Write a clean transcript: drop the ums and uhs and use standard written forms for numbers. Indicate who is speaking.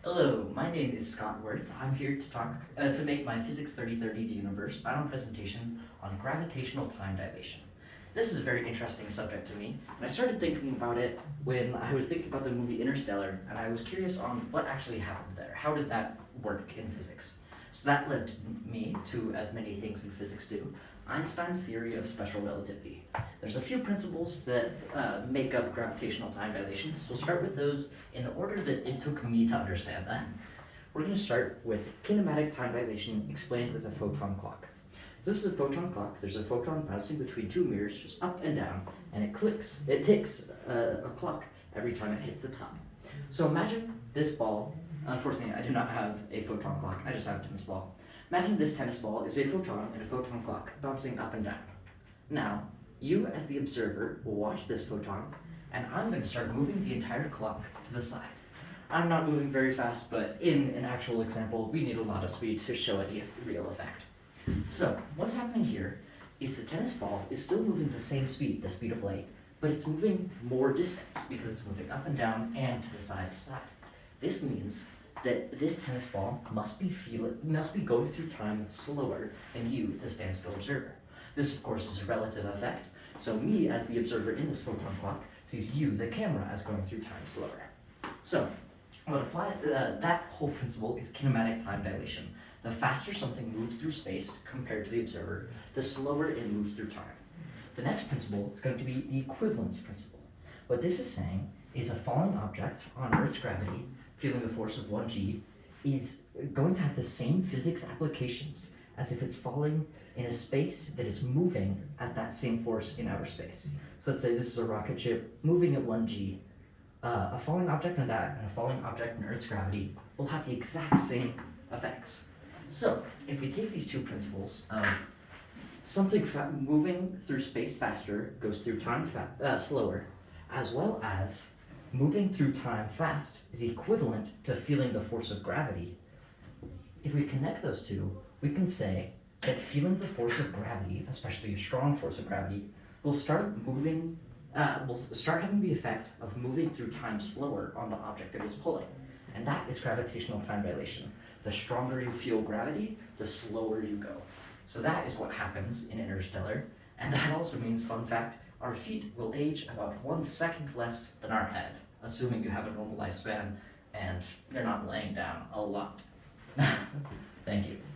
Speaker 1: Hello, my name is Scott Worth. I'm here to make my Physics 3030 The Universe final presentation on gravitational time dilation. This is a very interesting subject to me, and I started thinking about it when I was thinking about the movie Interstellar, and I was curious on what actually happened there. How did that work in physics? So that led me to, as many things in physics do, Einstein's theory of special relativity. There's a few principles that make up gravitational time dilation, so we'll start with those in the order that it took me to understand them. We're going to start with kinematic time dilation explained with a photon clock. So this is a photon clock. There's a photon bouncing between two mirrors, just up and down, and it ticks a clock every time it hits the top. So imagine this ball. Unfortunately, I do not have a photon clock, I just have a tennis ball. Imagine this tennis ball is a photon in a photon clock bouncing up and down. Now, you as the observer will watch this photon, and I'm going to start moving the entire clock to the side. I'm not moving very fast, but in an actual example, we need a lot of speed to show any real effect. So, what's happening here is the tennis ball is still moving the same speed, the speed of light, but it's moving more distance because it's moving up and down and to the side to side. This means that this tennis ball must be going through time slower than you, the standstill observer. This, of course, is a relative effect, so me, as the observer in this photon clock, sees you, the camera, as going through time slower. So, that whole principle is kinematic time dilation. The faster something moves through space compared to the observer, the slower it moves through time. The next principle is going to be the equivalence principle. What this is saying is a falling object on Earth's gravity, feeling the force of 1g, is going to have the same physics applications as if it's falling in a space that is moving at that same force in outer space. So let's say this is a rocket ship moving at 1g. A falling object in that and a falling object in Earth's gravity will have the exact same effects. So if we take these two principles of something moving through space faster goes through time slower, as well as moving through time fast is equivalent to feeling the force of gravity. If we connect those two, we can say that feeling the force of gravity, especially a strong force of gravity, will start having the effect of moving through time slower on the object that is pulling. And that is gravitational time dilation. The stronger you feel gravity, the slower you go. So that is what happens in Interstellar, and that also means, fun fact, our feet will age about 1 second less than our head, assuming you have a normal lifespan and you're not laying down a lot. Thank you.